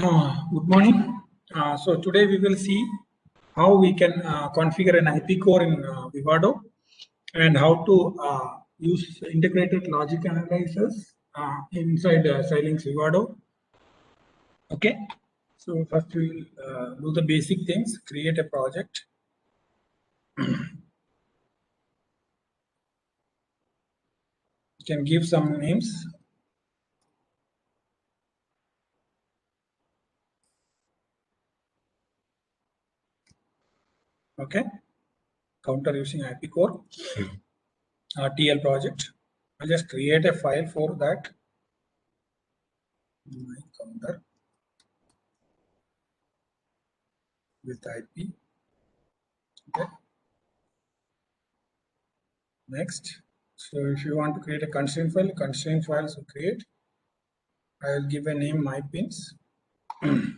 Good morning. So today we will see how we can configure an IP core in Vivado and how to use integrated logic analyzers inside Xilinx Vivado. Okay. So first we will do the basic things. Create a project. You can give some names. Okay. Counter using IP core. TL project. I'll just create a file for that. My counter with IP. Okay. Next. So if you want to create a constraint files will create. I will give a name my pins. It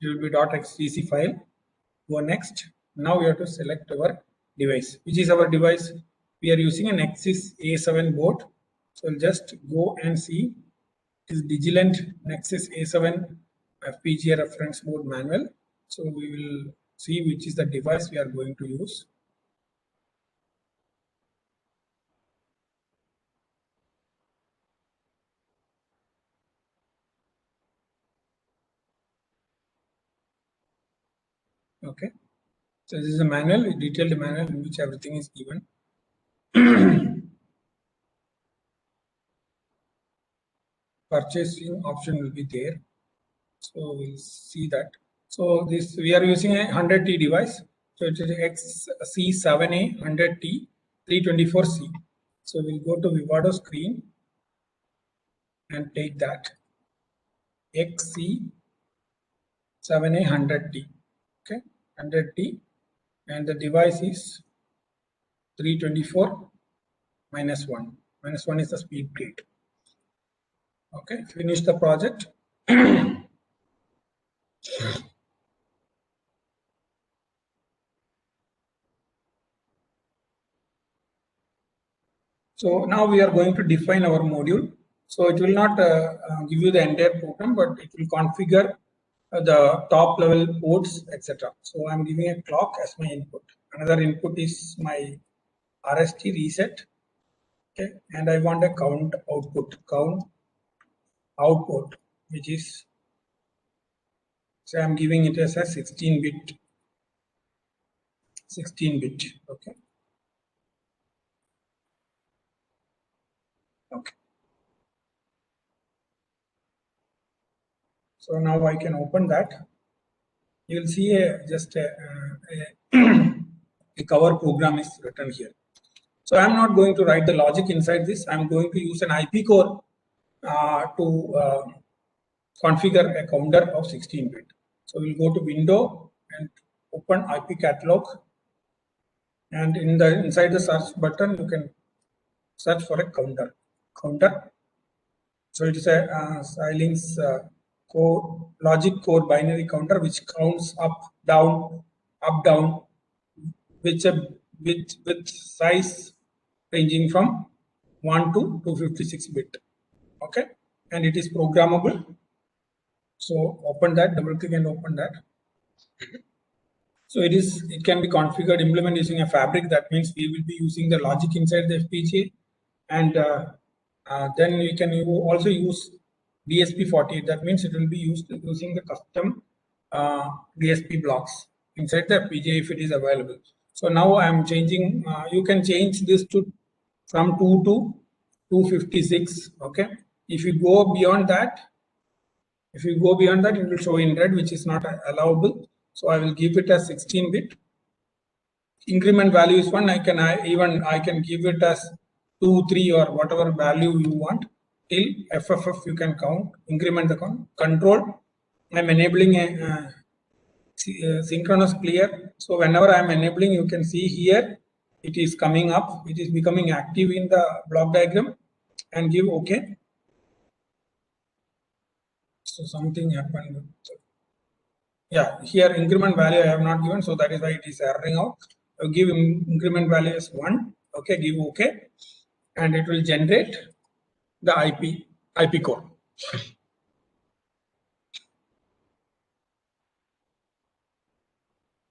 will be .xcc file. Go next. Now we have to select our device. Which is our device? We are using an Nexus A7 board. So we'll just go and see. It is Digilent Nexus A7 FPGA reference board manual. So we will see which is the device we are going to use. Okay. So this is a manual, a detailed manual in which everything is given. Purchasing option will be there. So we'll see that. So this we are using a 100T device. So it is XC7A 100T 324C. So we'll go to Vivado screen and take that XC7A 100T. Okay, 100T, and the device is 324 minus 1. Minus 1 is the speed gate. Okay, finish the project. So now we are going to define our module. So it will not give you the entire program, but it will configure the top level ports, etc. So I'm giving a clock as my input. Another input is my RST reset. Okay, and I want a count output, which is, so I'm giving it as a 16-bit. 16-bit. Okay. Okay. So now I can open that. You will see just a cover program is written here. So I'm not going to write the logic inside this. I'm going to use an IP core to configure a counter of 16-bit. So we'll go to Window and open IP catalog. And inside the search button, you can search for a counter. So it is a Xilinx core logic core binary counter which counts up, down, with size ranging from 1 to 256 bit. Okay, and it is programmable. So open that, double click and open that. So it can be configured, implement using a fabric. That means we will be using the logic inside the FPGA, and then we can also use DSP48. That means it will be used using the custom DSP blocks inside the FPGA if it is available. So now I am changing. You can change this to from 2 to 256. Okay. If you go beyond that, it will show in red, which is not allowable. So I will give it as 16-bit. Increment value is 1. I can give it as 2, 3, or whatever value you want. Till FFF you can count. Increment the count. Control. I'm enabling a synchronous clear. So whenever I'm enabling, you can see here it is coming up. It is becoming active in the block diagram, and give OK. So something happened. Yeah, here increment value I have not given, so that is why it is erroring out. I'll give increment value as 1. Okay, give OK, and it will generate the IP core.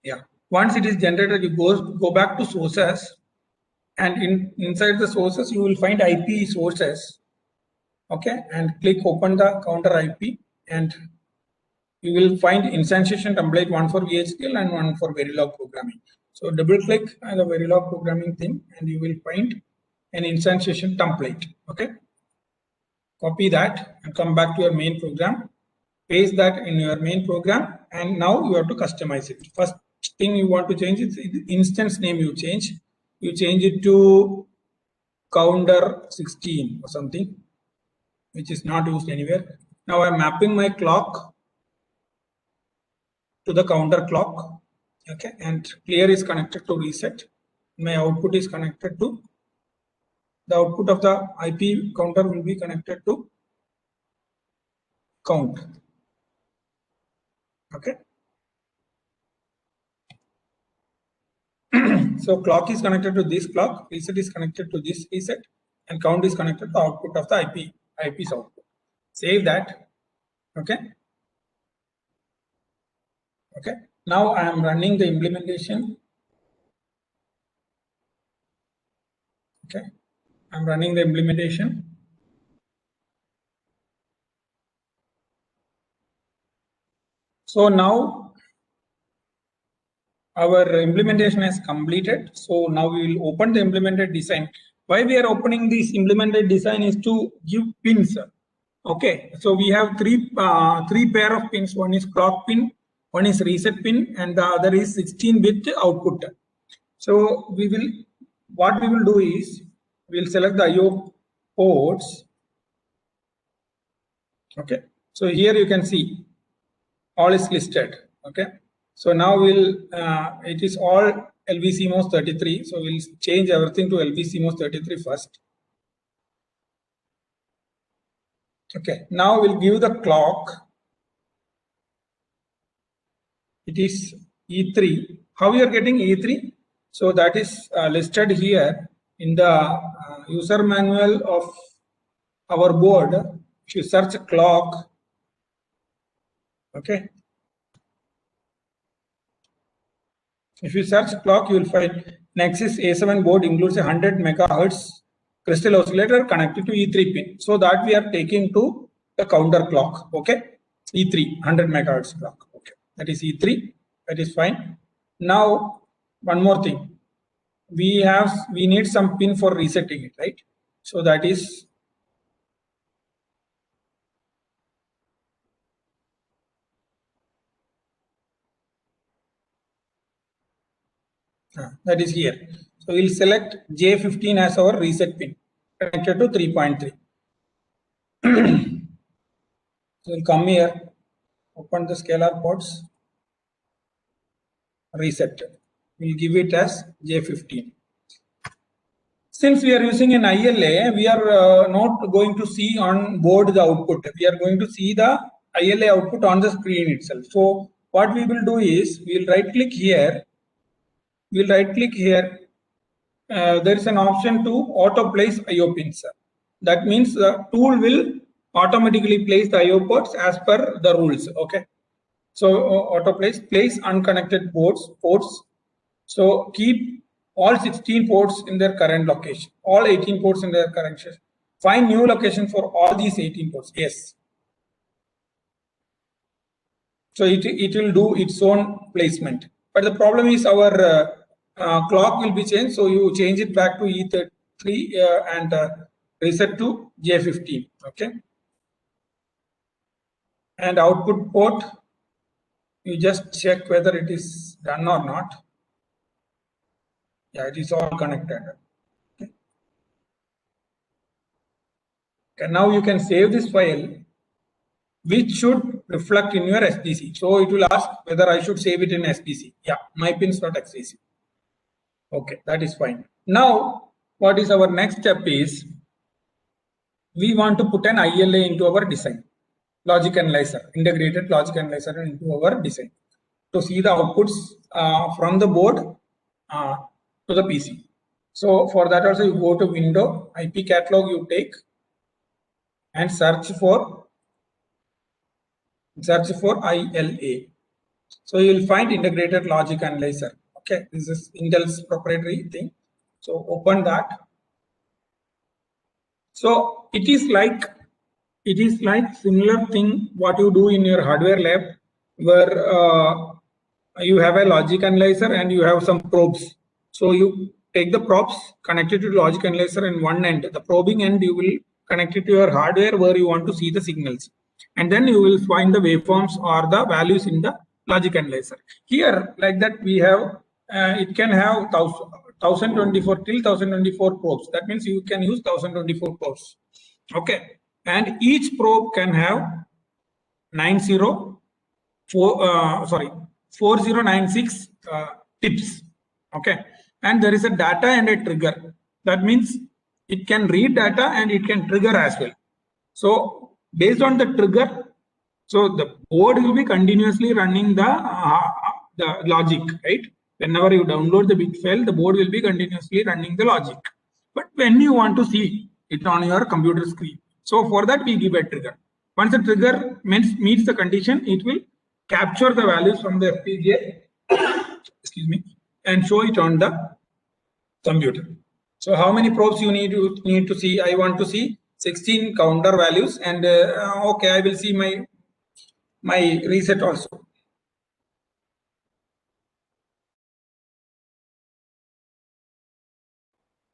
Yeah. Once it is generated, you go back to sources, and inside the sources you will find IP sources. Okay, and click open the counter IP, and you will find instantiation template, one for VHDL and one for Verilog programming. So double click on the Verilog programming thing, and you will find an instantiation template. Okay, copy that and come back to your main program, paste that in your main program, and now you have to customize it. First thing you want to change is the instance name. You change it to counter 16 or something, which is not used anywhere. Now I'm mapping my clock to the counter clock. Okay, and clear is connected to reset. My output is connected to the output of the IP counter will be connected to count. Okay. So clock is connected to this clock, reset is connected to this reset, and count is connected to the output of the IP's output. Save that. Okay. Okay. Now I am running the implementation. Okay. I'm running the implementation. So now our implementation is completed. So now we will open the implemented design. Why we are opening this implemented design is to give pins. Okay, so we have three pair of pins. One is clock pin, one is reset pin, and the other is 16-bit output. So what we will do is we'll select the IO ports. Okay, so here you can see all is listed. Okay, so now it is all LV-CMOS 33. So we'll change everything to LV-CMOS 33 first. Okay, now we'll give the clock. It is E3. How you are getting E3? So that is listed here in the user manual of our board. If you search clock, okay. If you search clock, you will find Nexus A7 board includes a 100 megahertz crystal oscillator connected to E3 pin. So that we are taking to the counter clock. Okay, E3 100 megahertz clock. Okay, that is E3. That is fine. Now one more thing. We need some pin for resetting it, right? So that is here. So we'll select J15 as our reset pin connected to 3.3. So we'll come here, open the scalar ports, reset. We'll give it as J15. Since we are using an ILA, we are not going to see on board the output. We are going to see the ILA output on the screen itself. So what we will do is we'll right click here. There is an option to auto place IO pins. That means the tool will automatically place the IO ports as per the rules. Okay. So auto place unconnected ports. So keep all 16 ports in their current location, all 18 ports in their current location. Find new location for all these 18 ports. Yes. So it will do its own placement. But the problem is our clock will be changed. So you change it back to E3 and reset to J15. Okay. And output port, you just check whether it is done or not. Yeah, it is all connected. Okay. And now you can save this file, which should reflect in your SDC. So it will ask whether I should save it in SDC. Yeah, mypins.xdc. Okay, that is fine. Now, what is our next step is, we want to put an ILA into our design. Logic analyzer, integrated logic analyzer into our design to see the outputs from the board to the PC. So for that also you go to window, IP catalog you take and search for ILA. So you'll find integrated logic analyzer. Okay, this is Intel's proprietary thing. So open that. So it is like similar thing what you do in your hardware lab, where you have a logic analyzer and you have some probes. So you take the probes, connect it to the logic analyzer in one end. The probing end you will connect it to your hardware where you want to see the signals, and then you will find the waveforms or the values in the logic analyzer. Here, like that, we have it can have 1024 till 1024 probes. That means you can use 1024 probes. Okay, and each probe can have 4096 tips. Okay, and there is a data and a trigger. That means it can read data and it can trigger as well. So based on the trigger, so the board will be continuously running the logic, right? Whenever you download the bit file, the board will be continuously running the logic. But when you want to see it on your computer screen, so for that we give a trigger. Once the trigger meets the condition, it will capture the values from the FPGA, excuse me, and show it on the computer. So how many probes you need to see? I want to see 16 counter values, and okay, I will see my reset also.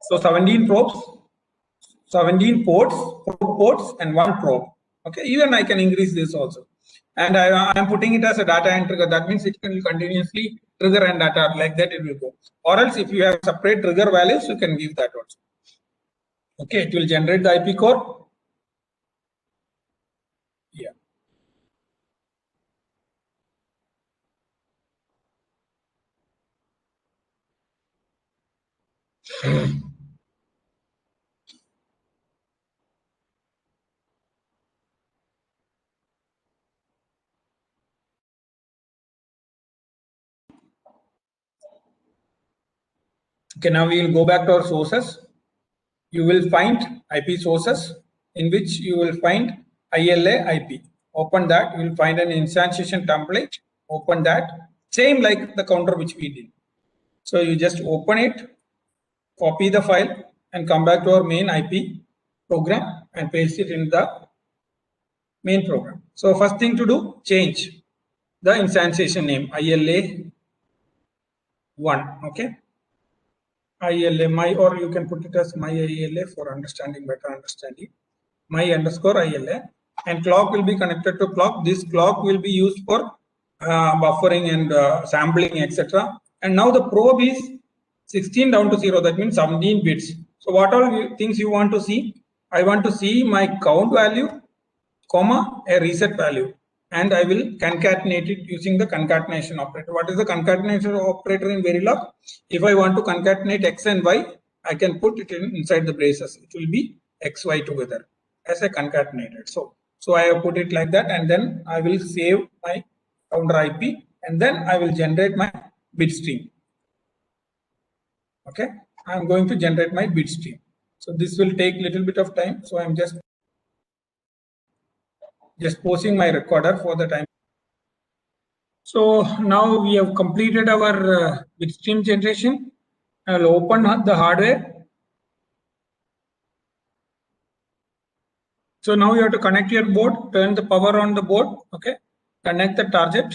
So 17 probes, 17 ports, and one probe. Okay, even I can increase this also, and I am putting it as a data and trigger. That means it can continuously trigger and data, like that it will go. Or else, if you have separate trigger values, you can give that also. Okay, it will generate the IP core. Yeah. Okay, now we will go back to our sources. You will find IP sources in which you will find ILA IP. Open that, you will find an instantiation template. Open that, same like the counter which we did. So you just open it, copy the file, and come back to our main IP program and paste it in the main program. So first thing to do, change the instantiation name ILA1. Okay, ILA my, or you can put it as my ILA for better understanding. My underscore ILA, and clock will be connected to clock. This clock will be used for buffering and sampling, etc. And now the probe is 16 down to 0. That means 17 bits. So what all things you want to see? I want to see my count value, comma, a reset value, and I will concatenate it using the concatenation operator. What is the concatenation operator in Verilog? If I want to concatenate X and Y, I can put it inside the braces. It will be X, Y together as a concatenated. So I have put it like that, and then I will save my counter IP, and then I will generate my bit stream. Okay, I am going to generate my bit stream. So this will take little bit of time. So I am just pausing my recorder for the time. So now we have completed our bit stream generation. I'll open the hardware. So now you have to connect your board, turn the power on the board. Okay, connect the target.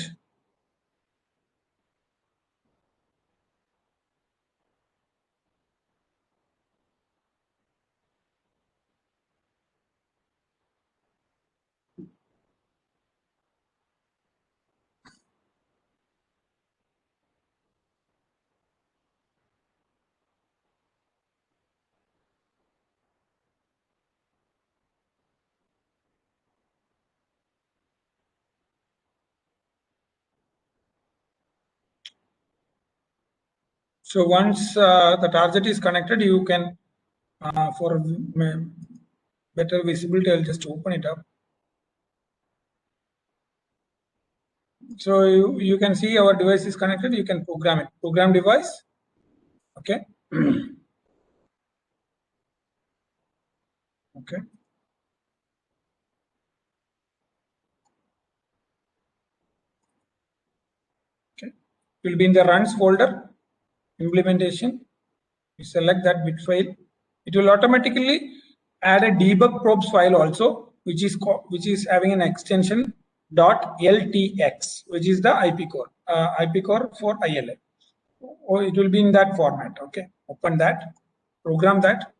So once the target is connected, you can, for better visibility, I'll just open it up. So you can see our device is connected. You can program it. Program device. Okay. Okay. It will be in the runs folder, implementation. You select that bit file. It will automatically add a debug probes file also, which is having an extension .ltx, which is the IP core for ILA. Or it will be in that format. Okay, open that, program that.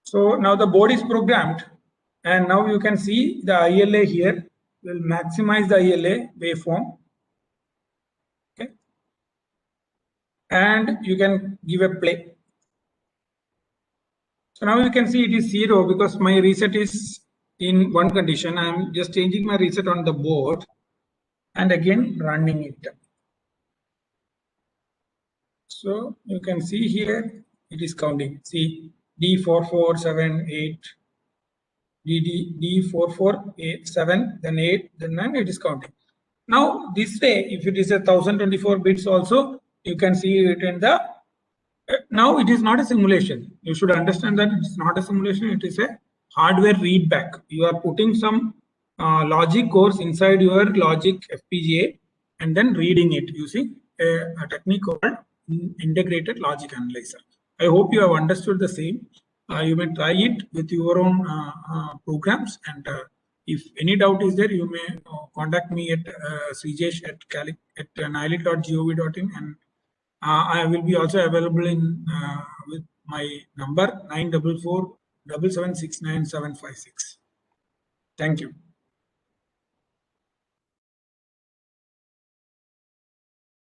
So now the board is programmed, and now you can see the ILA here. Will maximize the ILA waveform. Okay, and you can give a play. So now you can see it is 0 because my reset is in one condition. I am just changing my reset on the board and again running it. So you can see here it is counting. See D4478, D4487, then 8, then 9, it is counting. Now this way, if it is a 1024 bits also, you can see it in the. Now it is not a simulation. You should understand that it's not a simulation. It is a hardware read back. You are putting some logic cores inside your logic FPGA and then reading it using a technique called integrated logic analyzer. I hope you have understood the same. You may try it with your own programs, and if any doubt is there, you may contact me at cjesh@nilit.gov.in, and I will be also available in with my number 944 7769756. Thank you.